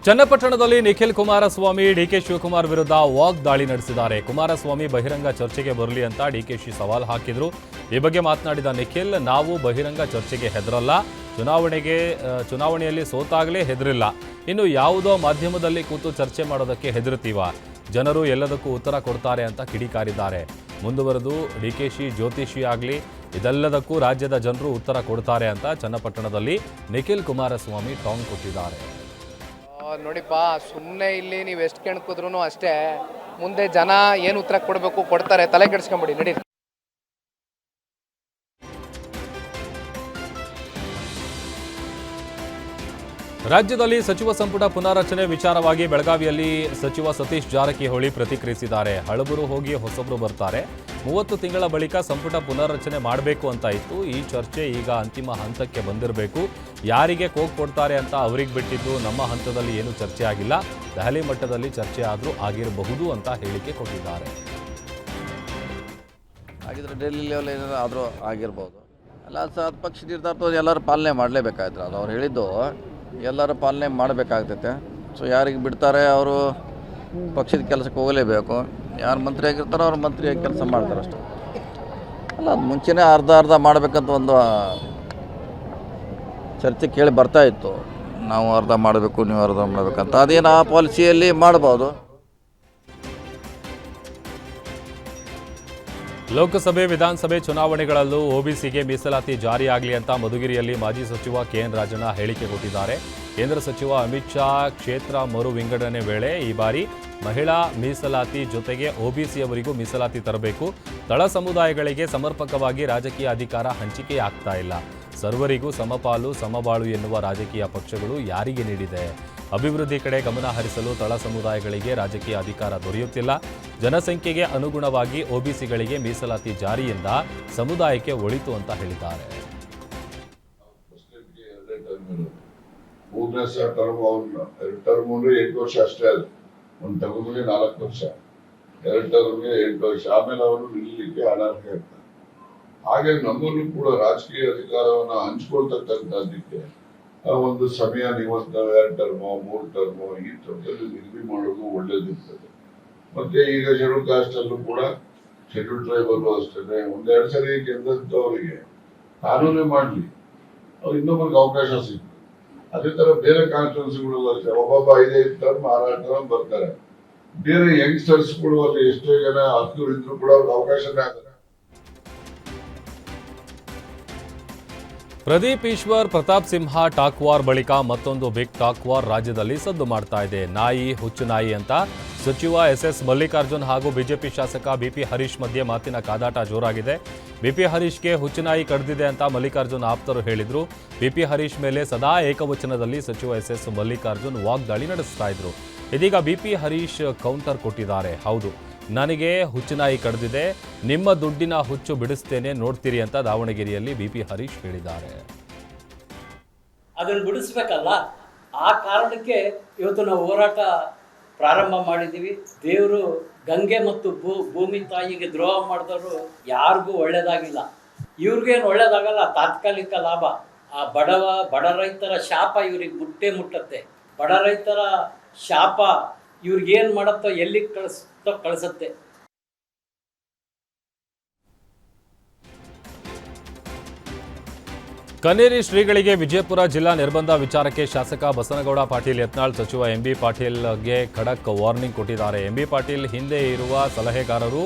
ಚನ್ನಪಟ್ಟಣದಲ್ಲಿ ನಿಖಿಲ್ ಕುಮಾರಸ್ವಾಮಿ ಡಿಕೆ ಶಿವಕುಮಾರ್ ವಿರುದ್ಧ ವಾಗ್ದಾಳಿ ನಡೆಸಿದ್ದಾರೆ. ಕುಮಾರಸ್ವಾಮಿ ಬಹಿರಂಗ ಚರ್ಚೆಗೆ ಬರಲಿ ಅಂತ ಡಿಕೆಶಿ ಸವಾಲ್ ಹಾಕಿದ್ರು. ಈ ಬಗ್ಗೆ ಮಾತನಾಡಿದ ನಿಖಿಲ್, ನಾವು ಬಹಿರಂಗ ಚರ್ಚೆಗೆ ಹೆದರಲ್ಲ, ಚುನಾವಣೆಯಲ್ಲಿ ಸೋತಾಗಲೇ ಹೆದರಿಲ್ಲ, ಇನ್ನು ಯಾವುದೋ ಮಾಧ್ಯಮದಲ್ಲಿ ಕೂತು ಚರ್ಚೆ ಮಾಡೋದಕ್ಕೆ ಹೆದರ್ತೀವ, ಜನರು ಎಲ್ಲದಕ್ಕೂ ಉತ್ತರ ಕೊಡ್ತಾರೆ ಅಂತ ಕಿಡಿಕಾರಿದ್ದಾರೆ. ಮುಂದುವರೆದು ಡಿಕೆಶಿ ಜ್ಯೋತಿಷಿ ಆಗಲಿ, ಇದೆಲ್ಲದಕ್ಕೂ ರಾಜ್ಯದ ಜನರು ಉತ್ತರ ಕೊಡ್ತಾರೆ ಅಂತ ಚನ್ನಪಟ್ಟಣದಲ್ಲಿ ನಿಖಿಲ್ ಕುಮಾರಸ್ವಾಮಿ ಟಾಂಗ್ ಕೊಟ್ಟಿದ್ದಾರೆ. ನೋಡಿಪ್ಪ, ಸುಮ್ಮನೆ ಇಲ್ಲಿ ನೀವು ಎಷ್ಟು ಕೆಣಕಿದ್ರು ಅಷ್ಟೇ, ಮುಂದೆ ಜನ ಏನು ಉತ್ತರ ಕೊಡಬೇಕು ಕೊಡ್ತಾರೆ, ತಲೆ ಕೆಡಿಸ್ಕೊಂಬಿಡಿ, ನಡಿ. ರಾಜ್ಯದಲ್ಲಿ ಸಚಿವ ಸಂಪುಟ ಪುನಾರಚನೆ ವಿಚಾರವಾಗಿ ಬೆಳಗಾವಿಯಲ್ಲಿ ಸಚಿವ ಸತೀಶ್ ಜಾರಕಿಹೊಳಿ ಪ್ರತಿಕ್ರಿಯಿಸಿದ್ದಾರೆ. ಹಳಬರು ಹೋಗಿ ಹೊಸಬರು ಬರ್ತಾರೆ, 30 ತಿಂಗಳ ಬಳಿಕ ಸಂಪುಟ ಪುನರ್ರಚನೆ ಮಾಡಬೇಕು ಅಂತ ಇತ್ತು. ಈ ಚರ್ಚೆ ಈಗ ಅಂತಿಮ ಹಂತಕ್ಕೆ ಬಂದಿರಬೇಕು. ಯಾರಿಗೆ ಕೋಕ್ ಕೊಡ್ತಾರೆ ಅಂತ ಅವ್ರಿಗೆ ಬಿಟ್ಟಿದ್ದು, ನಮ್ಮ ಹಂತದಲ್ಲಿ ಏನು ಚರ್ಚೆ ಆಗಿಲ್ಲ, ದೆಹಲಿ ಮಟ್ಟದಲ್ಲಿ ಚರ್ಚೆ ಆದರೂ ಆಗಿರಬಹುದು ಅಂತ ಹೇಳಿಕೆ ಕೊಟ್ಟಿದ್ದಾರೆ. ಆಗಿದ್ರೆ ಡೆಲ್ಲಿ ಲೆವೆಲ್ ಏನಾದರೂ ಆದರೂ ಆಗಿರ್ಬೋದು. ಎಲ್ಲ ಪಕ್ಷ ನಿರ್ಧಾರ ಎಲ್ಲರೂ ಪಾಲನೆ ಮಾಡಲೇಬೇಕಾಯ್ತು. ಅದು ಅವ್ರು ಹೇಳಿದ್ದು ಎಲ್ಲರೂ ಪಾಲನೆ ಮಾಡಬೇಕಾಗ್ತೈತೆ. ಸೊ ಯಾರಿಗೆ ಬಿಡ್ತಾರೆ ಅವರು ಪಕ್ಷದ ಕೆಲಸಕ್ಕೆ ಹೋಗಲೇಬೇಕು. ಯಾರು ಮಂತ್ರಿ ಆಗಿರ್ತಾರೋ ಅವ್ರು ಮಂತ್ರಿಯಾಗಿ ಕೆಲಸ ಮಾಡ್ತಾರೆ ಅಷ್ಟೇ. ಅಲ್ಲ, ಅದು ಮುಂಚೆನೇ ಅರ್ಧ ಮಾಡಬೇಕಂತ ಒಂದು ಚರ್ಚೆ ಕೇಳಿ ಬರ್ತಾಯಿತ್ತು. ನಾವು ಅರ್ಧ ಮಾಡಬೇಕು, ನೀವು ಅರ್ಧ ಮಾಡಬೇಕಂತ. ಅದೇನು ಆ ಪಾಲಿಸಿಯಲ್ಲಿ ಮಾಡ್ಬೋದು. ಲೋಕಸಭೆ ವಿಧಾನಸಭೆ ಚುನಾವಣೆಗಳಲ್ಲೂ ಒಬಿಸಿಗೆ ಮೀಸಲಾತಿ ಜಾರಿಯಾಗಲಿ ಅಂತ ಮಧುಗಿರಿಯಲ್ಲಿ ಮಾಜಿ ಸಚಿವ ಕೆಎನ್ ರಾಜಣ್ಣ ಹೇಳಿಕೆ ಕೊಟ್ಟಿದ್ದಾರೆ. ಕೇಂದ್ರ ಸಚಿವ ಅಮಿತ್ ಶಾ ಕ್ಷೇತ್ರ ಮರು ವಿಂಗಡಣೆ ವೇಳೆ ಈ ಬಾರಿ ಮಹಿಳಾ ಮೀಸಲಾತಿ ಜೊತೆಗೆ ಒಬಿಸಿಯವರಿಗೂ ಮೀಸಲಾತಿ ತರಬೇಕು. ತಳ ಸಮುದಾಯಗಳಿಗೆ ಸಮರ್ಪಕವಾಗಿ ರಾಜಕೀಯ ಅಧಿಕಾರ ಹಂಚಿಕೆಯಾಗ್ತಾ ಇಲ್ಲ. ಸರ್ವರಿಗೂ ಸಮಪಾಲು ಸಮಬಾಳು ಎನ್ನುವ ರಾಜಕೀಯ ಪಕ್ಷಗಳು ಯಾರಿಗೆ ನೀಡಿದೆ? ಅಭಿವೃದ್ಧಿ ಕಡೆ ಗಮನ ಹರಿಸಲು ತಳ ಸಮುದಾಯಗಳಿಗೆ ರಾಜಕೀಯ ಅಧಿಕಾರ ದೊರೆಯುತ್ತಿಲ್ಲ. ಜನಸಂಖ್ಯೆಗೆ ಅನುಗುಣವಾಗಿ ಒಬಿಸಿಗಳಿಗೆ ಮೀಸಲಾತಿ ಜಾರಿಯಿಂದ ಸಮುದಾಯಕ್ಕೆ ಒಳಿತು ಅಂತ ಹೇಳಿದ್ದಾರೆ. ಮೂರನೇ ಟರ್ಮ್ ಎರಡು ಟರ್ಮ್ ಅಂದ್ರೆ 8 ವರ್ಷ ಅಷ್ಟೇ. ಅಲ್ಲ, ಒಂದು ಟರ್ಮ್ಗೆ 4 ವರ್ಷ, 2 ಟರ್ಮ್ಗೆ 8 ವರ್ಷ, ಆಮೇಲೆ ಅವರು ನಿಲ್ಲಲಿಕ್ಕೆ ಅನರ್ಹ ಇರ್ತಾರೆ. ಹಾಗೆ ನಮ್ಮನ್ನು ಕೂಡ ರಾಜಕೀಯ ಅಧಿಕಾರವನ್ನ ಹಂಚ್ಕೊಳ್ತಕ್ಕಂಥದ್ದಕ್ಕೆ ಒಂದು ಸಮಯ, ಇವತ್ತು 2 ಟರ್ಮೋ 3 ಟರ್ಮೋ ಈ ಥರದಲ್ಲಿ ನಿಗದಿ ಮಾಡೋದು ಒಳ್ಳೇದಿರ್ತದೆ. ಮತ್ತೆ ಈಗ ಶೆಡ್ಯೂಲ್ ಕಾಸ್ಟ್ ಅಲ್ಲೂ ಕೂಡ, ಶೆಡ್ಯೂಲ್ ಟ್ರೈಬಲ್ಲೂ ಅಷ್ಟೇ, 1-2 ಸರಿ ಗೆದ್ದಂಥವರಿಗೆ ಕಾನೂನೇ ಮಾಡಲಿ, ಅವ್ರು ಇನ್ನೊಬ್ಬರಿಗೆ ಅವಕಾಶ ಸಿಗ್ತದೆ. ಅದೇ ತರ ಬೇರೆ ಕಾನ್ಸ್ಟಿಟ್ಯೂನ್ಸಿಗಳು ಅಷ್ಟೇ, ಒಬ್ಬೊಬ್ಬ 5 ಟರ್ಮ್ 6 ಟರ್ಮ್ ಬರ್ತಾರೆ. ಬೇರೆ ಯಂಗ್ಸ್ಟರ್ಸ್ಗಳು ಅಲ್ಲಿ ಎಷ್ಟೋ ಜನ ಅರ್ಹರು ಇದ್ರು ಕೂಡ ಅವ್ರಿಗೆ ಅವಕಾಶನೇ ಆಗಲ್ಲ. ಪ್ರದೀಪ್ ಈಶ್ವರ್ ಪ್ರತಾಪ್ ಸಿಂಹ ಟಾಕ್ ವಾರ್ ಬಳಿಕ ಮತ್ತೊಂದು ಬಿಗ್ ಟಾಕ್ ವಾರ್ ರಾಜ್ಯದಲ್ಲಿ ಸದ್ದು ಮಾಡ್ತಾ ಇದೆ. ನಾಯಿ ಹುಚ್ಚು ನಾಯಿ ಅಂತ ಸಚಿವ ಎಸ್ ಮಲ್ಲಿಕಾರ್ಜುನ್ ಹಾಗೂ ಬಿಜೆಪಿ ಶಾಸಕ ಬಿಪಿ ಹರೀಶ್ ಮಧ್ಯೆ ಮಾತಿನ ಕಾದಾಟ ಜೋರಾಗಿದೆ. ಬಿಪಿ ಹರೀಶ್ಗೆ ಹುಚ್ಚುನಾಯಿ ಕಡ್ದಿದೆ ಅಂತ ಮಲ್ಲಿಕಾರ್ಜುನ್ ಆಪ್ತರು ಹೇಳಿದ್ರು. ಬಿಪಿ ಹರೀಶ್ ಮೇಲೆ ಸದಾ ಏಕವಚನದಲ್ಲಿ ಸಚಿವ ಎಸ್ ಮಲ್ಲಿಕಾರ್ಜುನ್ ವಾಗ್ದಾಳಿ ನಡೆಸ್ತಾ ಇದ್ರು. ಇದೀಗ ಬಿಪಿ ಹರೀಶ್ ಕೌಂಟರ್ ಕೊಟ್ಟಿದ್ದಾರೆ. ಹೌದು, ನನಗೆ ಹುಚ್ಚುನಾಯಿ ಕಡ್ದಿದೆ, ನಿಮ್ಮ ದುಡ್ಡಿನ ಹುಚ್ಚು ಬಿಡಿಸ್ತೇನೆ, ನೋಡ್ತೀರಿ ಅಂತ ದಾವಣಗೆರೆಯಲ್ಲಿ ಬಿಪಿ ಹರೀಶ್ ಹೇಳಿದ್ದಾರೆ. ಅದನ್ನು ಬಿಡಿಸ್ಬೇಕಲ್ಲ, ಆ ಕಾರಣಕ್ಕೆ ಇವತ್ತು ನಾವು ಹೋರಾಟ ಪ್ರಾರಂಭ ಮಾಡಿದ್ದೀವಿ. ದೇವರು ಗಂಗೆ ಮತ್ತು ಭೂಮಿ ತಾಯಿಗೆ ದ್ರೋಹ ಮಾಡಿದವರು ಯಾರಿಗೂ ಒಳ್ಳೇದಾಗಿಲ್ಲ. ಇವ್ರಿಗೇನು ಒಳ್ಳೇದಾಗಲ್ಲ, ತಾತ್ಕಾಲಿಕ ಲಾಭ. ಆ ಬಡ ರೈತರ ಶಾಪ ಇವ್ರಿಗೆ ಮುಟ್ಟತ್ತೆ. ಬಡ ರೈತರ ಶಾಪ ಇವ್ರಿಗೇನು ಮಾಡುತ್ತೋ, ಎಲ್ಲಿ ಕಳಿಸುತ್ತೆ. ಕನ್ನೇರಿ ಶ್ರೀಗಳಿಗೆ ವಿಜಯಪುರ ಜಿಲ್ಲಾ ನಿರ್ಬಂಧ ವಿಚಾರಕ್ಕೆ ಶಾಸಕ ಬಸನಗೌಡ ಪಾಟೀಲ್ ಯತ್ನಾಳ್ ಸಚಿವ ಎಂಬಿ ಪಾಟೀಲ್ಗೆ ಖಡಕ್ ವಾರ್ನಿಂಗ್ ಕೊಟ್ಟಿದ್ದಾರೆ. ಎಂಬಿ ಪಾಟೀಲ್ ಹಿಂದೆ ಇರುವ ಸಲಹೆಗಾರರು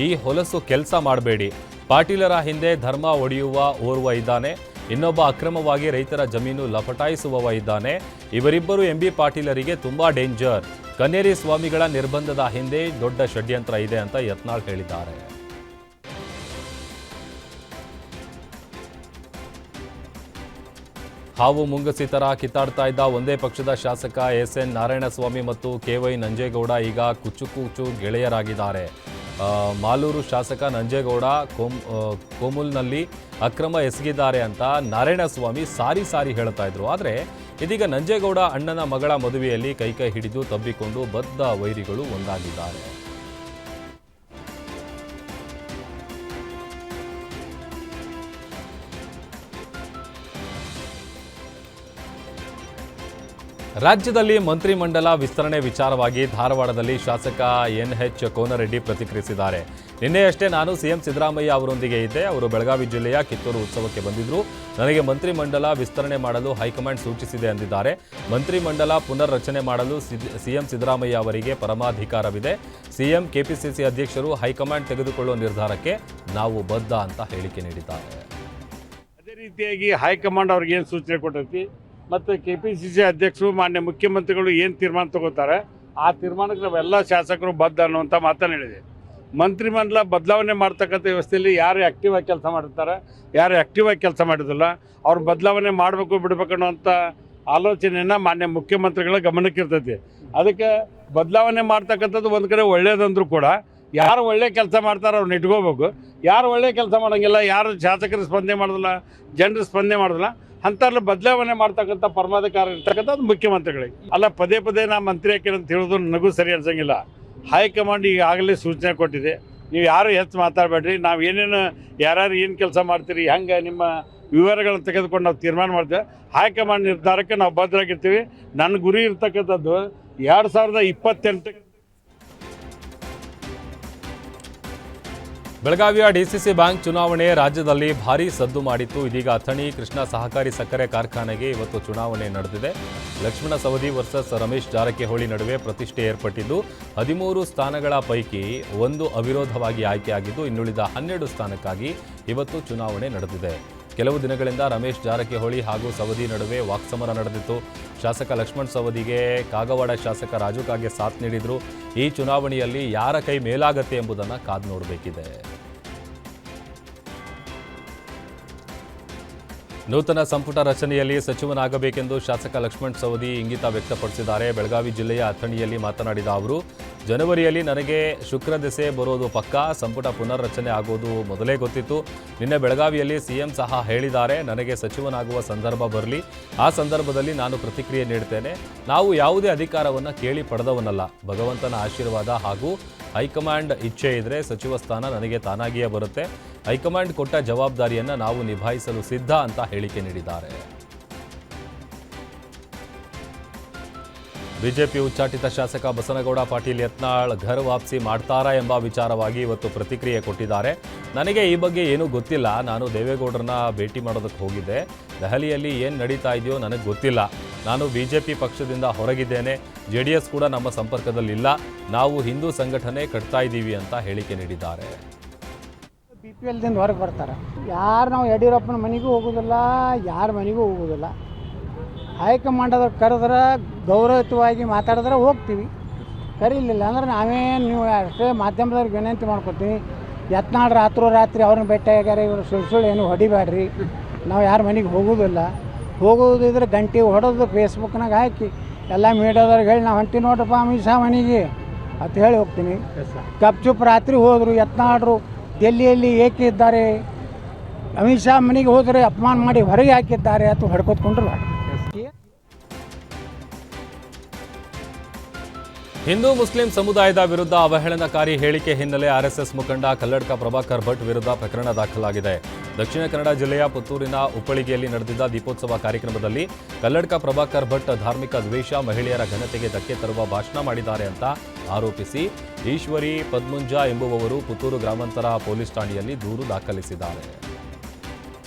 ಈ ಹೊಲಸು ಕೆಲಸ ಮಾಡಬೇಡಿ. ಪಾಟೀಲರ ಹಿಂದೆ ಧರ್ಮ ಒಡೆಯುವ ಓರ್ವ ಇದ್ದಾನೆ, ಇನ್ನೊಬ್ಬ ಅಕ್ರಮವಾಗಿ ರೈತರ ಜಮೀನು ಲಪಟಾಯಿಸುವವ ಇದ್ದಾನೆ. ಇವರಿಬ್ಬರು ಎಂಬಿ ಪಾಟೀಲರಿಗೆ ತುಂಬಾ ಡೇಂಜರ್. ಕನ್ನೇರಿ ಸ್ವಾಮಿಗಳ ನಿರ್ಬಂಧದ ಹಿಂದೆ ದೊಡ್ಡ ಷಡ್ಯಂತ್ರ ಇದೆ ಅಂತ ಯತ್ನಾಳ್ ಹೇಳಿದ್ದಾರೆ. ಹಾವು ಮುಂಗಸಿ ತರ ಕಿತ್ತಾಡ್ತಾ ಇದ್ದ ಒಂದೇ ಪಕ್ಷದ ಶಾಸಕ ಎಸ್.ಎನ್. ನಾರಾಯಣಸ್ವಾಮಿ ಮತ್ತು ಕೆ.ವೈ. ನಂಜೇಗೌಡ ಈಗ ಕುಚ್ಚು ಗೆಳೆಯರಾಗಿದ್ದಾರೆ. ಮಾಲೂರು ಶಾಸಕ ನಂಜೇಗೌಡ ಕೋಮುಲ್ನಲ್ಲಿ ಅಕ್ರಮ ಎಸಗಿದ್ದಾರೆ ಅಂತ ನಾರಾಯಣಸ್ವಾಮಿ ಸಾರಿ ಹೇಳ್ತಾ ಇದ್ರು. ಆದರೆ ಇದೀಗ ನಂಜೇಗೌಡ ಅಣ್ಣನ ಮಗಳ ಮದುವೆಯಲ್ಲಿ ಕೈ ಹಿಡಿದು ತಬ್ಬಿಕೊಂಡು ಬದ್ಧ ವೈರಿಗಳು ಒಂದಾಗಿದ್ದಾರೆ. ರಾಜ್ಯದಲ್ಲಿ ಮಂತ್ರಿಮಂಡಲ ವಿಸ್ತರಣೆ ವಿಚಾರವಾಗಿ ಧಾರವಾಡದಲ್ಲಿ ಶಾಸಕ NH ಕೋನರೆಡ್ಡಿ ಪ್ರತಿಕ್ರಿಯಿಸಿದ್ದಾರೆ. ನಿನ್ನೆಯಷ್ಟೇ ನಾನು ಸಿಎಂ ಸಿದ್ದರಾಮಯ್ಯ ಅವರೊಂದಿಗೆ ಇದ್ದೆ. ಅವರು ಬೆಳಗಾವಿ ಜಿಲ್ಲೆಯ ಕಿತ್ತೂರು ಉತ್ಸವಕ್ಕೆ ಬಂದಿದ್ದರು. ನನಗೆ ಮಂತ್ರಿಮಂಡಲ ವಿಸ್ತರಣೆ ಮಾಡಲು ಹೈಕಮಾಂಡ್ ಸೂಚಿಸಿದೆ ಎಂದಿದ್ದಾರೆ. ಮಂತ್ರಿಮಂಡಲ ಪುನರ್ ರಚನೆ ಮಾಡಲು ಸಿಎಂ ಸಿದ್ದರಾಮಯ್ಯ ಅವರಿಗೆ ಪರಮಾಧಿಕಾರವಿದೆ. ಸಿಎಂ ಕೆಪಿಸಿಸಿ ಅಧ್ಯಕ್ಷರು ಹೈಕಮಾಂಡ್ ತೆಗೆದುಕೊಳ್ಳುವ ನಿರ್ಧಾರಕ್ಕೆ ನಾವು ಬದ್ಧ ಅಂತ ಹೇಳಿಕೆ ನೀಡಿದ್ದಾರೆ. ಅದೇ ರೀತಿಯಾಗಿ ಹೈಕಮಾಂಡ್ ಅವ್ರಿಗೆ ಏನು ಸೂಚನೆ ಕೊಟ್ಟೈತಿ ಮತ್ತು KPCC ಅಧ್ಯಕ್ಷರು ಮಾನ್ಯ ಮುಖ್ಯಮಂತ್ರಿಗಳು ಏನು ತೀರ್ಮಾನ ತಗೋತಾರೆ ಆ ತೀರ್ಮಾನಕ್ಕೆ ನಾವೆಲ್ಲ ಶಾಸಕರು ಬದ್ಧ ಅನ್ನುವಂಥ ಮಾತನ್ನು ಹೇಳಿದೆ. ಮಂತ್ರಿಮಂಡಲ ಬದಲಾವಣೆ ಮಾಡ್ತಕ್ಕಂಥ ವ್ಯವಸ್ಥೆಯಲ್ಲಿ ಯಾರು ಆ್ಯಕ್ಟಿವ್ ಆಗಿ ಕೆಲಸ ಮಾಡಿರ್ತಾರೆ, ಯಾರು ಆ್ಯಕ್ಟಿವ್ ಆಗಿ ಕೆಲಸ ಮಾಡಿದಿಲ್ಲ, ಅವ್ರು ಬದಲಾವಣೆ ಮಾಡಬೇಕು ಬಿಡಬೇಕು ಅನ್ನೋಂಥ ಆಲೋಚನೆಯನ್ನು ಮಾನ್ಯ ಮುಖ್ಯಮಂತ್ರಿಗಳ ಗಮನಕ್ಕೆ ಇರ್ತೈತಿ. ಅದಕ್ಕೆ ಬದಲಾವಣೆ ಮಾಡ್ತಕ್ಕಂಥದ್ದು ಒಂದು ಕಡೆ ಒಳ್ಳೇದಂದ್ರೂ ಕೂಡ ಯಾರು ಒಳ್ಳೆ ಕೆಲಸ ಮಾಡ್ತಾರೋ ಅವ್ರನ್ನ ಇಟ್ಕೋಬೇಕು. ಯಾರು ಒಳ್ಳೆ ಕೆಲಸ ಮಾಡೋಂಗಿಲ್ಲ, ಯಾರು ಶಾಸಕರು ಸ್ಪಂದನೆ ಮಾಡೋದಿಲ್ಲ, ಜನರು ಸ್ಪಂದನೆ ಮಾಡೋದಿಲ್ಲ, ಅಂಥವ್ರಲ್ಲಿ ಬದಲಾವಣೆ ಮಾಡ್ತಕ್ಕಂಥ ಪರಮಾಧಿಕಾರ ಇರ್ತಕ್ಕಂಥದ್ದು ಮುಖ್ಯಮಂತ್ರಿಗಳಿಗೆ. ಅಲ್ಲ ಪದೇ ಪದೇ ನಾ ಮಂತ್ರಿ ಹಾಕಿನ ಅಂತ ಹೇಳೋದು ನನಗೂ ಸರಿ ಅನ್ಸಂಗಿಲ್ಲ. ಹೈಕಮಾಂಡ್ ಈಗಾಗಲೇ ಸೂಚನೆ ಕೊಟ್ಟಿದೆ, ನೀವು ಯಾರು ಹೆಚ್ಚು ಮಾತಾಡಬೇಡ್ರಿ, ನಾವು ಏನೇನು ಯಾರ್ಯಾರು ಏನು ಕೆಲಸ ಮಾಡ್ತೀರಿ ಹಂಗೆ ನಿಮ್ಮ ವಿವರಗಳನ್ನು ತೆಗೆದುಕೊಂಡು ನಾವು ತೀರ್ಮಾನ ಮಾಡ್ತೇವೆ. ಹೈಕಮಾಂಡ್ ನಿರ್ಧಾರಕ್ಕೆ ನಾವು ಬದ್ಧರಾಗಿರ್ತೀವಿ. ನನ್ನ ಗುರಿ ಇರ್ತಕ್ಕಂಥದ್ದು 2028 ಬೆಳಗಾವಿಯ DCC ಬ್ಯಾಂಕ್ ಚುನಾವಣೆ ರಾಜ್ಯದಲ್ಲಿ ಭಾರೀ ಸದ್ದು ಮಾಡಿತ್ತು. ಇದೀಗ ಅಥಣಿ ಕೃಷ್ಣ ಸಹಕಾರಿ ಸಕ್ಕರೆ ಕಾರ್ಖಾನೆಗೆ ಇವತ್ತು ಚುನಾವಣೆ ನಡೆದಿದೆ. ಲಕ್ಷ್ಮಣ ಸವದಿ ವರ್ಸಸ್ ರಮೇಶ್ ಜಾರಕಿಹೊಳಿ ನಡುವೆ ಪ್ರತಿಷ್ಠೆ ಏರ್ಪಟ್ಟಿದ್ದು 13 ಸ್ಥಾನಗಳ ಪೈಕಿ 1 ಅವಿರೋಧವಾಗಿ ಆಯ್ಕೆಯಾಗಿದ್ದು, ಇನ್ನುಳಿದ 12 ಸ್ಥಾನಕ್ಕಾಗಿ ಇವತ್ತು ಚುನಾವಣೆ ನಡೆದಿದೆ. ಕೆಲವು ದಿನಗಳಿಂದ ರಮೇಶ್ ಜಾರಕಿಹೊಳಿ ಹಾಗೂ ಸವದಿ ನಡುವೆ ವಾಕ್ಸಮರ ನಡೆದಿತ್ತು. ಶಾಸಕ ಲಕ್ಷ್ಮಣ್ ಸವದಿಗೆ ಕಾಗವಾಡ ಶಾಸಕ ರಾಜು ಕಾಗೆ ಸಾಥ್ ನೀಡಿದ್ರು. ಈ ಚುನಾವಣೆಯಲ್ಲಿ ಯಾರ ಕೈ ಮೇಲಾಗತ್ತೆ ಎಂಬುದನ್ನು ಕಾದು ನೋಡಬೇಕಿದೆ. ನೂತನ ಸಂಪುಟ ರಚನೆಯಲ್ಲಿ ಸಚಿವನಾಗಬೇಕೆಂದು ಶಾಸಕ ಲಕ್ಷ್ಮಣ್ ಸವದಿ ಇಂಗಿತ ವ್ಯಕ್ತಪಡಿಸಿದ್ದಾರೆ. ಬೆಳಗಾವಿ ಜಿಲ್ಲೆಯ ಅಥಣಿಯಲ್ಲಿ ಮಾತನಾಡಿದ ಅವರು, ಜನವರಿಯಲ್ಲಿ ನನಗೆ ಶುಕ್ರ ದೆಸೆ ಬರೋದು ಪಕ್ಕಾ, ಸಂಪುಟ ಪುನರ್ ರಚನೆ ಆಗೋದು ಮೊದಲೇ ಗೊತ್ತಿತ್ತು. ನಿನ್ನೆ ಬೆಳಗಾವಿಯಲ್ಲಿ ಸಿಎಂ ಸಹ ಹೇಳಿದ್ದಾರೆ, ನನಗೆ ಸಚಿವನಾಗುವ ಸಂದರ್ಭ ಬರಲಿ, ಆ ಸಂದರ್ಭದಲ್ಲಿ ನಾನು ಪ್ರತಿಕ್ರಿಯೆ ನೀಡ್ತೇನೆ. ನಾವು ಯಾವುದೇ ಅಧಿಕಾರವನ್ನು ಕೇಳಿ ಪಡೆದವನಲ್ಲ. ಭಗವಂತನ ಆಶೀರ್ವಾದ ಹಾಗೂ ಹೈಕಮಾಂಡ್ ಇಚ್ಛೆ ಇದ್ರೆ ಸಚಿವ ಸ್ಥಾನ ನನಗೆ ತಾನಾಗಿಯೇ ಬರುತ್ತೆ. ಹೈಕಮಾಂಡ್ ಕೊಟ್ಟ ಜವಾಬ್ದಾರಿಯನ್ನು ನಾವು ನಿಭಾಯಿಸಲು ಸಿದ್ಧ ಅಂತ ಹೇಳಿಕೆ ನೀಡಿದ್ದಾರೆ. ಬಿಜೆಪಿ ಉಚ್ಚಾಟಿತ ಶಾಸಕ ಬಸನಗೌಡ ಪಾಟೀಲ್ ಯತ್ನಾಳ್ ಘರ್ ವಾಪಸಿ ಮಾಡ್ತಾರಾ ಎಂಬ ವಿಚಾರವಾಗಿ ಇವತ್ತು ಪ್ರತಿಕ್ರಿಯೆ ಕೊಟ್ಟಿದ್ದಾರೆ. ನನಗೆ ಈ ಬಗ್ಗೆ ಏನೂ ಗೊತ್ತಿಲ್ಲ. ನಾನು ದೇವೇಗೌಡರನ್ನ ಭೇಟಿ ಮಾಡೋದಕ್ಕೆ ಹೋಗಿದ್ದೆ. ದೆಹಲಿಯಲ್ಲಿ ಏನು ನಡೀತಾ ಇದೆಯೋ ನನಗೆ ಗೊತ್ತಿಲ್ಲ. ನಾನು ಬಿಜೆಪಿ ಪಕ್ಷದಿಂದ ಹೊರಗಿದ್ದೇನೆ. JDS ಕೂಡ ನಮ್ಮ ಸಂಪರ್ಕದಲ್ಲಿಲ್ಲ. ನಾವು ಹಿಂದೂ ಸಂಘಟನೆ ಕಟ್ತಾ ಇದ್ದೀವಿ ಅಂತ ಹೇಳಿಕೆ ನೀಡಿದ್ದಾರೆ. BPLದಿಂದ ಹೊರಗೆ ಬರ್ತಾರೆ. ಯಾರು ನಾವು ಯಡಿಯೂರಪ್ಪನ ಮನೆಗೂ ಹೋಗೋದಿಲ್ಲ, ಯಾರ ಮನೆಗೂ ಹೋಗೋದಿಲ್ಲ. ಹೈಕಮಾಂಡದವ್ರು ಕರೆದ್ರೆ ಗೌರವಯುತವಾಗಿ ಮಾತಾಡಿದ್ರೆ ಹೋಗ್ತೀವಿ, ಕರೀಲಿಲ್ಲ ಅಂದ್ರೆ ನಾವೇನು ನೀವು ಅಷ್ಟೇ ಮಾಧ್ಯಮದವ್ರಿಗೆ ವಿನಂತಿ ಮಾಡ್ಕೊತೀವಿ. ಯತ್ನಾಳ್ ರಾತ್ರಿ ಅವ್ರನ್ನ ಭೇಟಿಯಾಗ್ಯಾರ, ಇವರು ಸುಳ್ಳು ಏನು ಹೊಡಿಬೇಡ್ರಿ, ನಾವು ಯಾರ ಮನೆಗೆ ಹೋಗೋದಿಲ್ಲ. ಹೋಗೋದಿದ್ರೆ ಗಂಟೆ ಹೊಡೆದು ಫೇಸ್ಬುಕ್ನಾಗ ಹಾಕಿ ಎಲ್ಲ ಮೀಡಿಯಾದವ್ರಿಗೆ ಹೇಳಿ ನಾವು ಹೊಂಟಿ ನೋಡ್ರಪ್ಪ ಅಮಿತ್ ಶಾ ಮನೆಗೆ ಅಂತ ಹೇಳಿ ಹೋಗ್ತೀನಿ. ಗಪ್ಚುಪ್ ರಾತ್ರಿ ಹೋದರು ಯತ್ನಾಳ್ರು ಡೆಲ್ಲಿಯಲ್ಲಿ ಏಕೆ ಇದ್ದಾರೆ, ಅಮಿತ್ ಶಾ ಮನೆಗೆ ಹೋದರೆ ಅಪಮಾನ ಮಾಡಿ ಹೊರಗೆ ಹಾಕಿದ್ದಾರೆ ಅಥವಾ ಹೊಡ್ಕೊತ್ಕೊಂಡ್ರು. ಹಿಂದೂ ಮುಸ್ಲಿಂ ಸಮುದಾಯದ ವಿರುದ್ಧ ಅವಹೇಳನಕಾರಿ ಹೇಳಿಕೆ ಹಿನ್ನೆಲೆ RSS ಮುಖಂಡ ಕಲ್ಲಡ್ಕ ಪ್ರಭಾಕರ್ ಭಟ್ ವಿರುದ್ಧ ಪ್ರಕರಣ ದಾಖಲಾಗಿದೆ. ದಕ್ಷಿಣ ಕನ್ನಡ ಜಿಲ್ಲೆಯ ಪುತ್ತೂರಿನ ಉಪ್ಪಳಿಗೆಯಲ್ಲಿ ನಡೆದಿದ್ದ ದೀಪೋತ್ಸವ ಕಾರ್ಯಕ್ರಮದಲ್ಲಿ ಕಲ್ಲಡ್ಕ ಪ್ರಭಾಕರ್ ಭಟ್ ಧಾರ್ಮಿಕ ದ್ವೇಷ, ಮಹಿಳೆಯರ ಘನತೆಗೆ ಧಕ್ಕೆ ತರುವ ಭಾಷಣ ಮಾಡಿದ್ದಾರೆ ಅಂತ ಆರೋಪಿಸಿ ಈಶ್ವರಿ ಪದ್ಮುಂಜ ಎಂಬುವವರು ಪುತ್ತೂರು ಗ್ರಾಮಾಂತರ ಪೊಲೀಸ್ ಠಾಣೆಯಲ್ಲಿ ದೂರು ದಾಖಲಿಸಿದ್ದಾರೆ.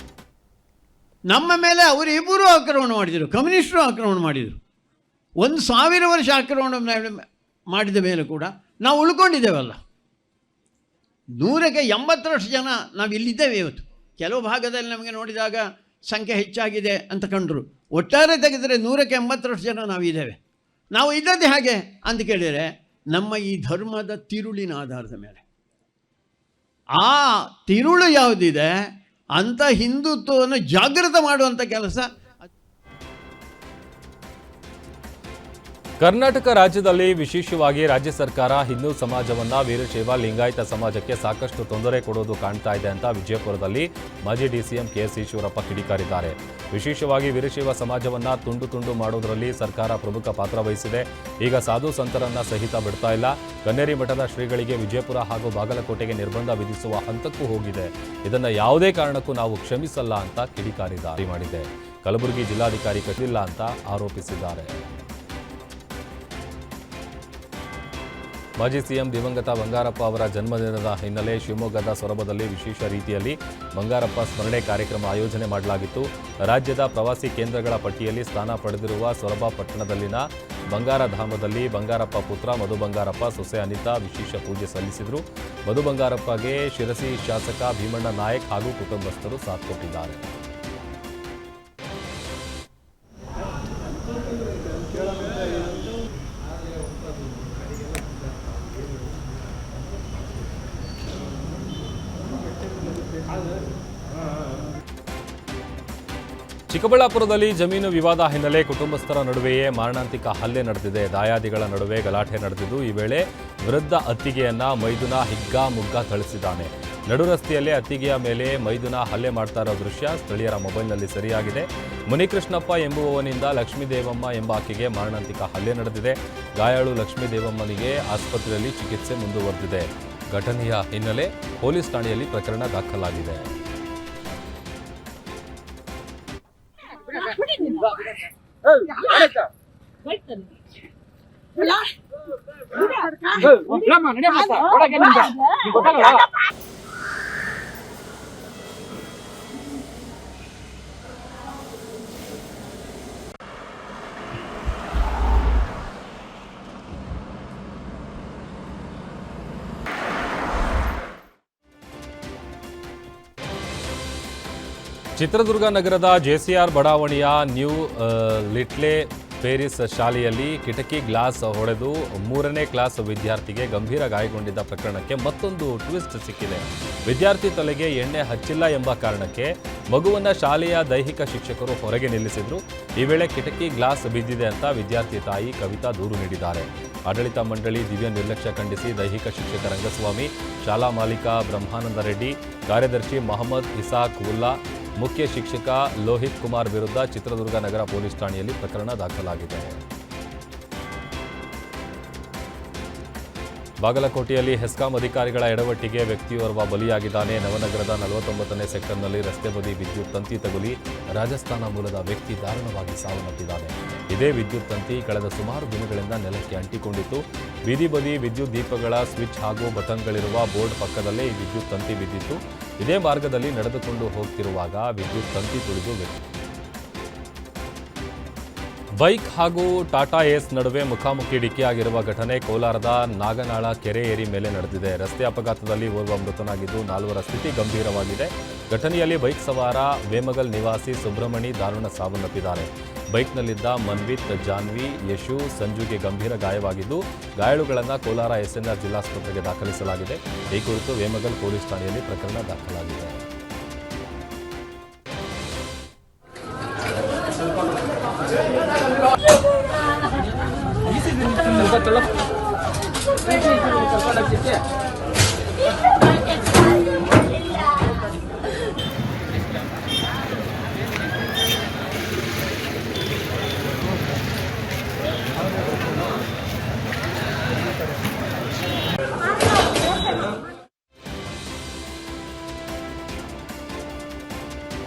ನಮ್ಮ ಮೇಲೆ ಅವರಿಬ್ಬರು ಆಕ್ರಮಣ ಮಾಡಿದರು, ಕಮ್ಯುನಿಸ್ಟರು ಆಕ್ರಮಣ ಮಾಡಿದರು. 1000 ವರ್ಷ ಆಕ್ರಮಣ ಮಾಡಿದ ಮೇಲೆ ಕೂಡ ನಾವು ಉಳ್ಕೊಂಡಿದ್ದೇವಲ್ಲ. 180 ಜನ ನಾವು ಇಲ್ಲಿದ್ದೇವೆ ಇವತ್ತು. ಕೆಲವು ಭಾಗದಲ್ಲಿ ನಮಗೆ ನೋಡಿದಾಗ ಸಂಖ್ಯೆ ಹೆಚ್ಚಾಗಿದೆ ಅಂತ ಕಂಡರು. ಒಟ್ಟಾರೆ ತೆಗೆದರೆ 180 ಜನ ನಾವಿದ್ದೇವೆ. ನಾವು ಇದ್ದದ್ದು ಹಾಗೆ ಅಂತ ಕೇಳಿದರೆ ನಮ್ಮ ಈ ಧರ್ಮದ ತಿರುಳಿನ ಆಧಾರದ ಮೇಲೆ. ಆ ತಿರುಳು ಯಾವುದಿದೆ ಅಂಥ ಹಿಂದುತ್ವವನ್ನು ಜಾಗೃತ ಮಾಡುವಂಥ ಕೆಲಸ. ಕರ್ನಾಟಕ ರಾಜ್ಯದಲ್ಲಿ ವಿಶೇಷವಾಗಿ ರಾಜ್ಯ ಸರ್ಕಾರ ಹಿಂದೂ ಸಮಾಜವನ್ನ ವೀರಶೈವ ಲಿಂಗಾಯತ ಸಮಾಜಕ್ಕೆ ಸಾಕಷ್ಟು ತೊಂದರೆ ಕೊಡೋದು ಕಾಣ್ತಾ ಇದೆ ಅಂತ ವಿಜಯಪುರದಲ್ಲಿ ಮಾಜಿ DCM KS ಈಶ್ವರಪ್ಪ ಕಿಡಿಕಾರಿದ್ದಾರೆ. ವಿಶೇಷವಾಗಿ ವೀರಶೈವ ಸಮಾಜವನ್ನ ತುಂಡು ತುಂಡು ಮಾಡೋದರಲ್ಲಿ ಸರ್ಕಾರ ಪ್ರಮುಖ ಪಾತ್ರ ವಹಿಸಿದೆ. ಈಗ ಸಾಧು ಸಂತರನ್ನ ಸಹಿತ ಬಿಡ್ತಾ ಇಲ್ಲ. ಕನ್ನೇರಿ ಮಠದ ಶ್ರೀಗಳಿಗೆ ವಿಜಯಪುರ ಹಾಗೂ ಬಾಗಲಕೋಟೆಗೆ ನಿರ್ಬಂಧ ವಿಧಿಸುವ ಹಂತಕ್ಕೂ ಹೋಗಿದೆ. ಇದನ್ನ ಯಾವುದೇ ಕಾರಣಕ್ಕೂ ನಾವು ಕ್ಷಮಿಸಲ್ಲ ಅಂತ ಕಿಡಿಕಾರಿದ್ದಾರೆ ಮಾಡಿದೆ. ಕಲಬುರಗಿ ಜಿಲ್ಲಾಧಿಕಾರಿ ಕಟ್ಟಿಲ್ಲ ಅಂತ ಆರೋಪಿಸಿದ್ದಾರೆ. ಮಾಜಿ ಸಿಎಂ ದಿವಂಗತ ಬಂಗಾರಪ್ಪ ಅವರ ಜನ್ಮದಿನದ ಹಿನ್ನೆಲೆ ಶಿವಮೊಗ್ಗದ ಸೊರಬದಲ್ಲಿ ವಿಶೇಷ ರೀತಿಯಲ್ಲಿ ಬಂಗಾರಪ್ಪ ಸ್ಮರಣೆ ಕಾರ್ಯಕ್ರಮ ಆಯೋಜನೆ ಮಾಡಲಾಗಿತ್ತು. ರಾಜ್ಯದ ಪ್ರವಾಸಿ ಕೇಂದ್ರಗಳ ಪಟ್ಟಿಯಲ್ಲಿ ಸ್ಥಾನ ಪಡೆದಿರುವ ಸೊರಬ ಪಟ್ಟಣದಲ್ಲಿನ ಬಂಗಾರಧಾಮದಲ್ಲಿ ಬಂಗಾರಪ್ಪ ಪುತ್ರ ಮಧು ಬಂಗಾರಪ್ಪ ಸೊಸೆ ಅನಿತಾ ವಿಶೇಷ ಪೂಜೆ ಸಲ್ಲಿಸಿದರು. ಮಧು ಬಂಗಾರಪ್ಪಗೆ ಶಿರಸಿ ಶಾಸಕ ಭೀಮಣ್ಣ ನಾಯಕ್ ಹಾಗೂ ಕುಟುಂಬಸ್ಥರು ಸಾಥ್ ಕೊಟ್ಟಿದ್ದಾರೆ. ಚಿಕ್ಕಬಳ್ಳಾಪುರದಲ್ಲಿ ಜಮೀನು ವಿವಾದ ಹಿನ್ನೆಲೆ ಕುಟುಂಬಸ್ಥರ ನಡುವೆಯೇ ಮಾರಣಾಂತಿಕ ಹಲ್ಲೆ ನಡೆದಿದೆ. ದಾಯಾದಿಗಳ ನಡುವೆ ಗಲಾಟೆ ನಡೆದಿದ್ದು, ಈ ವೇಳೆ ವೃದ್ಧ ಅತ್ತಿಗೆಯನ್ನ ಮೈದುನ ಹಿಗ್ಗಾಮುಗ್ಗಾ ಥಳಿಸಿದ್ದಾನೆ. ನಡು ರಸ್ತೆಯಲ್ಲೇ ಅತ್ತಿಗೆಯ ಮೇಲೆ ಮೈದುನ ಹಲ್ಲೆ ಮಾಡ್ತಾ ಇರೋ ದೃಶ್ಯ ಸ್ಥಳೀಯರ ಮೊಬೈಲ್ನಲ್ಲಿ ಸೆರೆಯಾಗಿದೆ. ಮುನಿಕೃಷ್ಣಪ್ಪ ಎಂಬುವವನಿಂದ ಲಕ್ಷ್ಮೀದೇವಮ್ಮ ಎಂಬ ಆಕೆಗೆ ಮಾರಣಾಂತಿಕ ಹಲ್ಲೆ ನಡೆದಿದೆ. ಗಾಯಾಳು ಲಕ್ಷ್ಮೀದೇವಮ್ಮನಿಗೆ ಆಸ್ಪತ್ರೆಯಲ್ಲಿ ಚಿಕಿತ್ಸೆ ಮುಂದುವರೆದಿದೆ. ಘಟನೆಯ ಹಿನ್ನೆಲೆ ಪೊಲೀಸ್ ಠಾಣೆಯಲ್ಲಿ ಪ್ರಕರಣ ದಾಖಲಾಗಿದೆ. ಚಿತ್ರದುರ್ಗ ನಗರದ ಜೆಸಿಆರ್ ಬಡಾವಣೆಯ ನ್ಯೂ ಲಿಟ್ಲೆ ಪೇರಿಸ್ ಶಾಲೆಯಲ್ಲಿ ಕಿಟಕಿ ಗ್ಲಾಸ್ ಹೊಡೆದು 3ನೇ ಕ್ಲಾಸ್ ವಿದ್ಯಾರ್ಥಿಗೆ ಗಂಭೀರ ಗಾಯಗೊಂಡಿದ್ದ ಪ್ರಕರಣಕ್ಕೆ ಮತ್ತೊಂದು ಟ್ವಿಸ್ಟ್ ಸಿಕ್ಕಿದೆ. ವಿದ್ಯಾರ್ಥಿ ತಲೆಗೆ ಎಣ್ಣೆ ಹಚ್ಚಿಲ್ಲ ಎಂಬ ಕಾರಣಕ್ಕೆ ಮಗುವನ್ನ ಶಾಲೆಯ ದೈಹಿಕ ಶಿಕ್ಷಕರು ಹೊರಗೆ ನಿಲ್ಲಿಸಿದ್ರು. ಈ ವೇಳೆ ಕಿಟಕಿ ಗ್ಲಾಸ್ ಬಿದ್ದಿದೆ ಅಂತ ವಿದ್ಯಾರ್ಥಿ ತಾಯಿ ಕವಿತಾ ದೂರು ನೀಡಿದ್ದಾರೆ. ಆಡಳಿತ ಮಂಡಳಿ ದಿವ್ಯ ನಿರ್ಲಕ್ಷ್ಯ ಖಂಡಿಸಿ ದೈಹಿಕ ಶಿಕ್ಷಕ ರಂಗಸ್ವಾಮಿ, ಶಾಲಾ ಮಾಲೀಕ ಬ್ರಹ್ಮಾನಂದ ರೆಡ್ಡಿ, ಕಾರ್ಯದರ್ಶಿ ಮೊಹಮ್ಮದ್ ಇಸಾಕ್ ಉಲ್ಲಾ, ಮುಖ್ಯ ಶಿಕ್ಷಕ ಲೋಹಿತ್ ಕುಮಾರ್ ವಿರುದ್ಧ ಚಿತ್ರದುರ್ಗ ನಗರ ಪೊಲೀಸ್ ಠಾಣೆಯಲ್ಲಿ ಪ್ರಕರಣ ದಾಖಲಾಗಿದೆ. ಬಾಗಲಕೋಟೆಯಲ್ಲಿ ಹೆಸ್ಕಾಂ ಅಧಿಕಾರಿಗಳ ಎಡವಟ್ಟಿಗೆ ವ್ಯಕ್ತಿಯೋರ್ವ ಬಲಿಯಾಗಿದ್ದಾನೆ. ನವನಗರದ 49ನೇ ಸೆಕ್ಟರ್ನಲ್ಲಿ ರಸ್ತೆ ಬದಿ ವಿದ್ಯುತ್ ತಂತಿ ತಗುಲಿ ರಾಜಸ್ಥಾನ ಮೂಲದ ವ್ಯಕ್ತಿ ದಾರುಣವಾಗಿ ಸಾವನ್ನಪ್ಪಿದ್ದಾನೆ. ಇದೇ ವಿದ್ಯುತ್ ತಂತಿ ಕಳೆದ ಸುಮಾರು ದಿನಗಳಿಂದ ನೆಲಕ್ಕೆ ಅಂಟಿಕೊಂಡಿತ್ತು. ಬೀದಿ ಬದಿ ವಿದ್ಯುತ್ ದೀಪಗಳ ಸ್ವಿಚ್ ಹಾಗೂ ಬಟನ್ಗಳಿರುವ ಬೋರ್ಡ್ ಪಕ್ಕದಲ್ಲೇ ಈ ವಿದ್ಯುತ್ ತಂತಿ ಬಿದ್ದಿತ್ತು. ಇದೇ ಮಾರ್ಗದಲ್ಲಿ ನಡೆದುಕೊಂಡು ಹೋಗ್ತಿರುವಾಗ ವಿದ್ಯುತ್ ತಂತಿ ತುಳಿದು ಬೈಕ್ ಹಾಗೂ ಟಾಟಾ ಏಸ್ ನಡುವೆ ಮುಖಾಮುಖಿ ಡಿಕ್ಕಿಯಾಗಿರುವ ಘಟನೆ ಕೋಲಾರದ ನಾಗನಾಳ ಕೆರೆ ಏರಿ ಮೇಲೆ ನಡೆದಿದೆ. ರಸ್ತೆ ಅಪಘಾತದಲ್ಲಿ ಓರ್ವ ಮೃತನಾಗಿದ್ದು 4ವರ ಸ್ಥಿತಿ ಗಂಭೀರವಾಗಿದೆ. ಘಟನೆಯಲ್ಲಿ ಬೈಕ್ ಸವಾರ ವೇಮಗಲ್ ನಿವಾಸಿ ಸುಬ್ರಹ್ಮಣಿ ದಾರುಣ ಸಾವನ್ನಪ್ಪಿದ್ದಾರೆ. ಬೈಕ್ನಲ್ಲಿದ್ದ ಮನ್ವಿತ್, ಜಾನ್ವಿ, ಯಶು, ಸಂಜುಗೆ ಗಂಭೀರ ಗಾಯವಾಗಿದ್ದು ಗಾಯಾಳುಗಳನ್ನು ಕೋಲಾರ ಎಸ್ಎನ್ಆರ್ ಜಿಲ್ಲಾಸ್ಪತ್ರೆಗೆ ದಾಖಲಿಸಲಾಗಿದೆ. ಈ ಕುರಿತು ವೇಮಗಲ್ ಪೊಲೀಸ್ ಠಾಣೆಯಲ್ಲಿ ಪ್ರಕರಣ ದಾಖಲಾಗಿದೆ.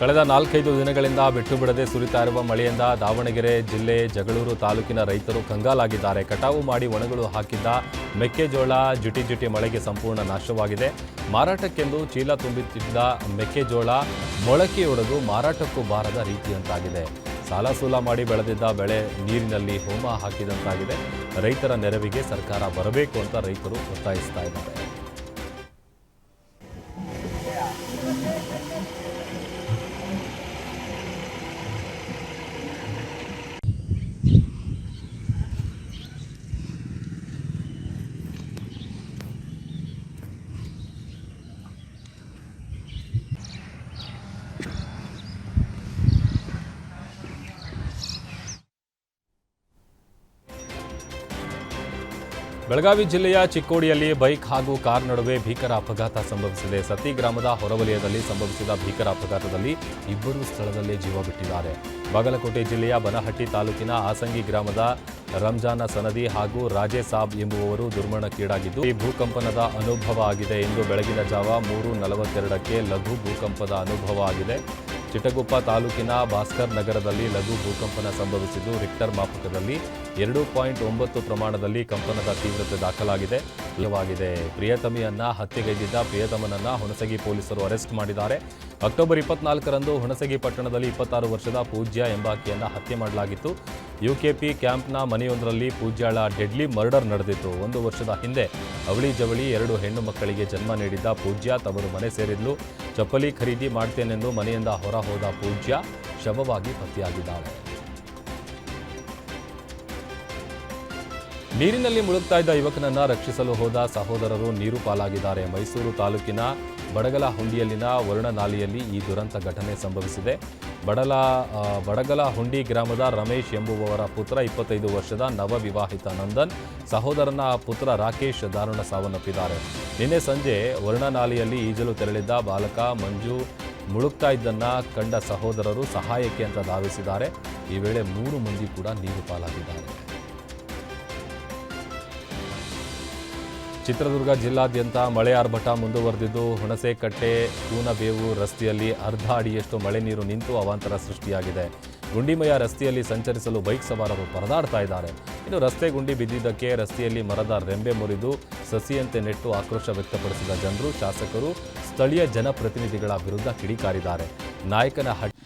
ಕಳೆದ 4-5 ದಿನಗಳಿಂದ ಬಿಟ್ಟು ಬಿಡದೆ ಸುರಿತಾ ಇರುವ ಮಳೆಯಿಂದ ದಾವಣಗೆರೆ ಜಿಲ್ಲೆ ಜಗಳೂರು ತಾಲೂಕಿನ ರೈತರು ಕಂಗಾಲಾಗಿದ್ದಾರೆ. ಕಟಾವು ಮಾಡಿ ಒಣಗಲು ಹಾಕಿದ್ದ ಮೆಕ್ಕೆಜೋಳ ಜಿಟಿ ಮಳೆಗೆ ಸಂಪೂರ್ಣ ನಾಶವಾಗಿದೆ. ಮಾರಾಟಕ್ಕೆಂದು ಚೀಲ ತುಂಬುತ್ತಿದ್ದ ಮೆಕ್ಕೆಜೋಳ ಮೊಳಕೆಯೊಡೆದು ಮಾರಾಟಕ್ಕೂ ಬಾರದ ರೀತಿಯಂತಾಗಿದೆ. ಸಾಲ ಸೂಲ ಮಾಡಿ ಬೆಳೆದಿದ್ದ ಬೆಳೆ ನೀರಿನಲ್ಲಿ ಹೋಮ ಹಾಕಿದಂತಾಗಿದೆ. ರೈತರ ನೆರವಿಗೆ ಸರ್ಕಾರ ಬರಬೇಕು ಅಂತ ರೈತರು ಒತ್ತಾಯಿಸ್ತಾ ಇದ್ದಾರೆ. ಬೆಳಗಾವಿ ಜಿಲ್ಲೆಯ ಚಿಕ್ಕೋಡಿಯಲ್ಲಿ ಬೈಕ್ ಹಾಗೂ ಕಾರ್ ನಡುವೆ ಭೀಕರ ಅಪಘಾತ ಸಂಭವಿಸಿದೆ. ಸತಿ ಗ್ರಾಮದ ಹೊರವಲಯದಲ್ಲಿ ಸಂಭವಿಸಿದ ಭೀಕರ ಅಪಘಾತದಲ್ಲಿ 2 ಸ್ಥಳದಲ್ಲೇ ಜೀವ ಬಿಟ್ಟಿದ್ದಾರೆ. ಬಾಗಲಕೋಟೆ ಜಿಲ್ಲೆಯ ಬನಹಟ್ಟಿ ತಾಲೂಕಿನ ಆಸಂಗಿ ಗ್ರಾಮದ ರಂಜಾನ ಸನದಿ ಹಾಗೂ ರಾಜೇ ಸಾಬ್ ಎಂಬುವವರು ದುರ್ಮರಣಕ್ಕೀಡಾಗಿದ್ದು ಈ ಭೂಕಂಪನದ ಅನುಭವ ಆಗಿದೆ. ಇಂದು ಬೆಳಗಿನ ಜಾವ 3:42ಕ್ಕೆ ಲಘು ಭೂಕಂಪದ ಅನುಭವ ಆಗಿದೆ. ಚಿಟಗುಪ್ಪ ತಾಲೂಕಿನ ಭಾಸ್ಕರ್ ನಗರದಲ್ಲಿ ಲಘು ಭೂಕಂಪನ ಸಂಭವಿಸಿದ್ದು ರಿಕ್ಟರ್ ಮಾಪಕದಲ್ಲಿ 2.9 ಪ್ರಮಾಣದಲ್ಲಿ ಕಂಪನದ ತೀವ್ರತೆ ದಾಖಲಾಗಿದೆ. ಪ್ರಿಯತಮಿಯನ್ನ ಹತ್ಯೆಗೈದಿದ್ದ ಪ್ರಿಯತಮನನ್ನ ಹುಣಸಗಿ ಪೊಲೀಸರು ಅರೆಸ್ಟ್ ಮಾಡಿದ್ದಾರೆ. ಅಕ್ಟೋಬರ್ 24ರಂದು ಹುಣಸಗಿ ಪಟ್ಟಣದಲ್ಲಿ 26 ವರ್ಷದ ಪೂಜ್ಯ ಎಂಬಾಕೆಯನ್ನ ಹತ್ಯೆ ಮಾಡಲಾಗಿತ್ತು. ಯುಕೆಪಿ ಕ್ಯಾಂಪ್ನ ಮನೆಯೊಂದರಲ್ಲಿ ಪೂಜ್ಯಾಳ ಡೆಡ್ಲಿ ಮರ್ಡರ್ ನಡೆದಿತ್ತು. 1 ವರ್ಷದ ಹಿಂದೆ ಅವಳಿ ಜವಳಿ 2 ಹೆಣ್ಣು ಮಕ್ಕಳಿಗೆ ಜನ್ಮ ನೀಡಿದ್ದ ಪೂಜ್ಯ ತವರು ಮನೆ ಸೇರಿದ್ಲು. ಚಪ್ಪಲಿ ಖರೀದಿ ಮಾಡ್ತೇನೆಂದು ಮನೆಯಿಂದ ಹೊರ ಹೋದ ಪೂಜ್ಯ ಶವವಾಗಿ ಪತ್ತೆಯಾಗಿದ್ದಾಳೆ. ನೀರಿನಲ್ಲಿ ಮುಳುಗ್ತಾ ಇದ್ದ ಯುವಕನನ್ನ ರಕ್ಷಿಸಲು ಹೋದ ಸಹೋದರರು ನೀರು ಪಾಲಾಗಿದ್ದಾರೆ. ಮೈಸೂರು ತಾಲೂಕಿನ ಬಡಗಲಹುಂಡಿಯಲ್ಲಿನ ವರುಣನಾಲಿಯಲ್ಲಿ ಈ ದುರಂತ ಘಟನೆ ಸಂಭವಿಸಿದೆ. ಬಡಗಲಹುಂಡಿ ಗ್ರಾಮದ ರಮೇಶ್ ಎಂಬುವವರ ಪುತ್ರ 25 ವರ್ಷದ ನವವಿವಾಹಿತ ನಂದನ್ ಸಹೋದರನ ಪುತ್ರ ರಾಕೇಶ್ ದಾರುಣ ಸಾವನ್ನಪ್ಪಿದ್ದಾರೆ. ನಿನ್ನೆ ಸಂಜೆ ವರುಣನಾಲಿಯಲ್ಲಿ ಈಜಲು ತೆರಳಿದ್ದ ಬಾಲಕ ಮಂಜು ಮುಳುಗ್ತಾ ಇದ್ದನ್ನ ಕಂಡ ಸಹೋದರರು ಸಹಾಯಕ್ಕೆ ಅಂತ ಧಾವಿಸಿದ್ದಾರೆ. ಈ ವೇಳೆ 3 ಮಂದಿ ಕೂಡ ನೀರು ಪಾಲಾಗಿದ್ದಾರೆ. ಚಿತ್ರದುರ್ಗ ಜಿಲ್ಲಾದ್ಯಂತ ಮಳೆ ಆರ್ಭಟ ಮುಂದುವರೆದಿದ್ದು ಹುಣಸೇಕಟ್ಟೆ ಕೂನಬೇವು ರಸ್ತೆಯಲ್ಲಿ ಅರ್ಧ ಅಡಿಯಷ್ಟು ಮಳೆ ನೀರು ನಿಂತು ಅವಾಂತರ ಸೃಷ್ಟಿಯಾಗಿದೆ. ಗುಂಡಿಮಯ ರಸ್ತೆಯಲ್ಲಿ ಸಂಚರಿಸಲು ಬೈಕ್ ಸವಾರರು ಪರದಾಡ್ತಾ ಇದ್ದಾರೆ. ಇನ್ನು ರಸ್ತೆ ಗುಂಡಿ ಬಿದ್ದಿದ್ದಕ್ಕೆ ರಸ್ತೆಯಲ್ಲಿ ಮರದ ರೆಂಬೆ ಮುರಿದು ಸಸಿಯಂತೆ ನೆಟ್ಟು ಆಕ್ರೋಶ ವ್ಯಕ್ತಪಡಿಸಿದ ಜನರು, ಶಾಸಕರು, ಸ್ಥಳೀಯ ಜನಪ್ರತಿನಿಧಿಗಳ ವಿರುದ್ಧ ಕಿಡಿಕಾರಿದ್ದಾರೆ. ನಾಯಕನಹಟ್ಟಿ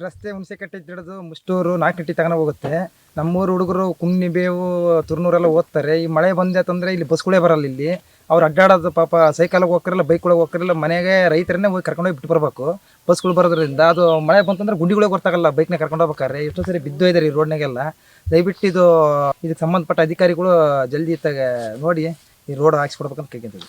ರಸ್ತೆ ಹುಣಸೆಕಟ್ಟೆ ಹಿಡಿದು ಮುಷ್ಟೂರು ನಾಲ್ಕನಟ್ಟಿ ತಗೊಂಡು ಹೋಗುತ್ತೆ. ನಮ್ಮೂರು ಹುಡುಗರು ಕುಮ್ನಿಬೇವು ತುರ್ನೂರೆಲ್ಲ ಓದ್ತಾರೆ. ಈ ಮಳೆ ಬಂದೈತಂದ್ರೆ ಇಲ್ಲಿ ಬಸ್ಗಳೇ ಬರಲ್ಲ. ಇಲ್ಲಿ ಅವ್ರು ಅಡ್ಡಾಡೋದು ಪಾಪ ಸೈಕಲ್ಗೆ ಹೋಗ್ತಿರಲ್ಲ, ಬೈಕ್ಗಳಿಗೆ ಹೋಗ್ತಿರಲ್ಲ, ಮನೆಗೆ ರೈತರನ್ನೇ ಹೋಗಿ ಕರ್ಕೊಂಡೋಗಿ ಬಿಟ್ಟು ಬರಬೇಕು. ಬಸ್ಗಳು ಬರೋದ್ರಿಂದ ಅದು ಮಳೆ ಬಂತಂದ್ರೆ ಗುಂಡಿಗಳಿಗೆ ಗೊತ್ತಾಗಲ್ಲ. ಬೈಕ್ನ ಕರ್ಕೊಂಡು ಹೋಗ್ಬೇಕಾರೆ ಎಷ್ಟೋ ಸರಿ ಬಿದ್ದು ಇದ್ದಾರೆ ಈ ರೋಡ್ನಾಗೆಲ್ಲ. ದಯವಿಟ್ಟು ಇದಕ್ಕೆ ಸಂಬಂಧಪಟ್ಟ ಅಧಿಕಾರಿಗಳು ಜಲ್ದಿ ಇತ್ತಾಗ ನೋಡಿ ಈ ರೋಡ್ ಹಾಕ್ಸ್ಕೊಡ್ಬೇಕಂತ ಕೇಳ್ಕೊಂತೀವಿ.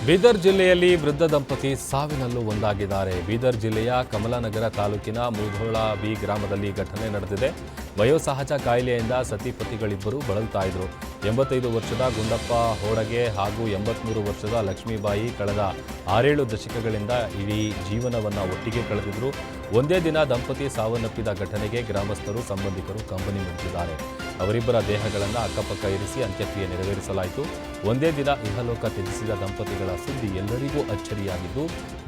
ಬೀದರ್ ಜಿಲ್ಲೆಯಲ್ಲಿ ವೃದ್ಧ ದಂಪತಿ ಸಾವಿನಲ್ಲೂ ಒಂದಾಗಿದ್ದಾರೆ. ಬೀದರ್ ಜಿಲ್ಲೆಯ ಕಮಲಾನಗರ ತಾಲೂಕಿನ ಮುಧೋಳ ಬಿ ಗ್ರಾಮದಲ್ಲಿ ಘಟನೆ ನಡೆದಿದೆ. ವಯೋಸಹಜ ಕಾಯಿಲೆಯಿಂದ ಸತಿಪತಿಗಳಿಬ್ಬರು ಬಳಲ್ತಾ ಇದ್ರು. 85 ವರ್ಷದ ಗುಂಡಪ್ಪ ಹೋಡಗೆ ಹಾಗೂ 83 ವರ್ಷದ ಲಕ್ಷ್ಮೀಬಾಯಿ ಕಳೆದ 6-7 ದಶಕಗಳಿಂದ ಇಡೀ ಜೀವನವನ್ನು ಒಟ್ಟಿಗೆ ಕಳೆದಿದ್ರು. ಒಂದೇ ದಿನ ದಂಪತಿ ಸಾವನ್ನಪ್ಪಿದ ಘಟನೆಗೆ ಗ್ರಾಮಸ್ಥರು, ಸಂಬಂಧಿಕರು ಕಂಬನಿ ಮಿಡಿದಿದ್ದಾರೆ. ಅವರಿಬ್ಬರ ದೇಹಗಳನ್ನು ಅಕ್ಕಪಕ್ಕ ಇರಿಸಿ ಅಂತ್ಯಕ್ರಿಯೆ ನೆರವೇರಿಸಲಾಯಿತು. ಒಂದೇ ದಿನ ಇಹಲೋಕ ತ್ಯಜಿಸಿದ ದಂಪತಿಗಳ ಸುದ್ದಿ ಎಲ್ಲರಿಗೂ ಅಚ್ಚರಿಯಾಗಿದ್ದು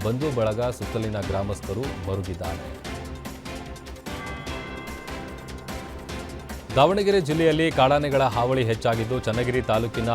ಬಂಧು ಬಳಗ, ಸುತ್ತಲಿನ ಗ್ರಾಮಸ್ಥರು ಮರುಗಿದ್ದಾರೆ. ದಾವಣಗೆರೆ ಜಿಲ್ಲೆಯಲ್ಲಿ ಕಾಡಾನೆಗಳ ಹಾವಳಿ ಹೆಚ್ಚಾಗಿದ್ದು ಚನ್ನಗಿರಿ ತಾಲೂಕಿನ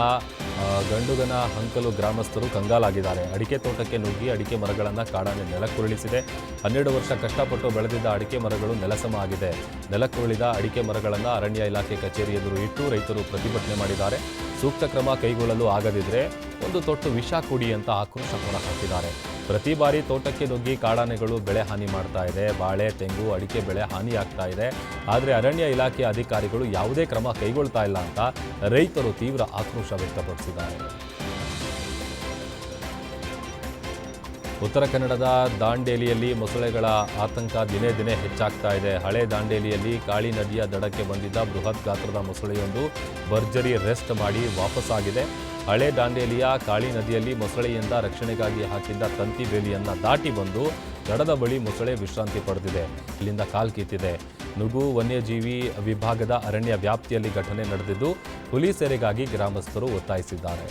ಗಂಡುಗನ ಹಂಕಲು ಗ್ರಾಮಸ್ಥರು ಕಂಗಾಲಾಗಿದ್ದಾರೆ. ಅಡಿಕೆ ತೋಟಕ್ಕೆ ನುಗ್ಗಿ ಅಡಿಕೆ ಮರಗಳನ್ನು ಕಾಡಾನೆ ನೆಲಕ್ಕುರುಳಿಸಿದೆ. 12 ವರ್ಷ ಕಷ್ಟಪಟ್ಟು ಬೆಳೆದಿದ್ದ ಅಡಿಕೆ ಮರಗಳು ನೆಲಸಮ ಆಗಿದೆ. ನೆಲಕ್ಕುರುಳಿದ ಅಡಿಕೆ ಮರಗಳನ್ನು ಅರಣ್ಯ ಇಲಾಖೆ ಕಚೇರಿ ಎದುರು ಇಟ್ಟು ರೈತರು ಪ್ರತಿಭಟನೆ ಮಾಡಿದ್ದಾರೆ. ಸೂಕ್ತ ಕ್ರಮ ಕೈಗೊಳ್ಳಲು ಆಗದಿದ್ರೆ ಒಂದು ತೊಟ್ಟು ವಿಷ ಕುಡಿ ಅಂತ ಆಕ್ರೋಶ ಹೊರಹಾಕಿದ್ದಾರೆ. ಪ್ರತಿ ಬಾರಿ ತೋಟಕ್ಕೆ ನುಗ್ಗಿ ಕಾಡಾನೆಗಳು ಬೆಳೆ ಹಾನಿ ಮಾಡ್ತಾ ಇದೆ. ಬಾಳೆ, ತೆಂಗು, ಅಡಿಕೆ ಬೆಳೆ ಹಾನಿಯಾಗ್ತಾ ಇದೆ. ಆದರೆ ಅರಣ್ಯ ಇಲಾಖೆ ಅಧಿಕಾರಿಗಳು ಯಾವುದೇ ಕ್ರಮ ಕೈಗೊಳ್ತಾ ಇಲ್ಲ ಅಂತ ರೈತರು ತೀವ್ರ ಆಕ್ರೋಶ ವ್ಯಕ್ತಪಡಿಸಿದ್ದಾರೆ. ಉತ್ತರ ಕನ್ನಡದ ದಾಂಡೇಲಿಯಲ್ಲಿ ಮೊಸಳೆಗಳ ಆತಂಕ ದಿನೇ ದಿನೇ ಹೆಚ್ಚಾಗ್ತಾ ಇದೆ. ಹಳೆ ದಾಂಡೇಲಿಯಲ್ಲಿ ಕಾಳಿ ನದಿಯ ದಡಕ್ಕೆ ಬಂದಿದ್ದ ಬೃಹತ್ ಗಾತ್ರದ ಮೊಸಳೆಯೊಂದು ಭರ್ಜರಿ ರೆಸ್ಟ್ ಮಾಡಿ ವಾಪಸ್ಸಾಗಿದೆ. ಹಳೆ ದಾಂಡೇಲಿಯ ಕಾಳಿ ನದಿಯಲ್ಲಿ ಮೊಸಳೆಯಿಂದ ರಕ್ಷಣೆಗಾಗಿ ಹಾಕಿದ್ದ ತಂತಿ ಬೇಲಿಯನ್ನು ದಾಟಿ ಬಂದು ದಡದ ಬಳಿ ಮೊಸಳೆ ವಿಶ್ರಾಂತಿ ಪಡೆದಿದೆ. ಇಲ್ಲಿಂದ ಕಾಲ್ಕಿತ್ತಿದೆ. ನುಗು ವನ್ಯಜೀವಿ ವಿಭಾಗದ ಅರಣ್ಯ ವ್ಯಾಪ್ತಿಯಲ್ಲಿ ಘಟನೆ ನಡೆದಿದ್ದು ಹುಲಿ ಸೆರೆಗಾಗಿ ಗ್ರಾಮಸ್ಥರು ಒತ್ತಾಯಿಸಿದ್ದಾರೆ.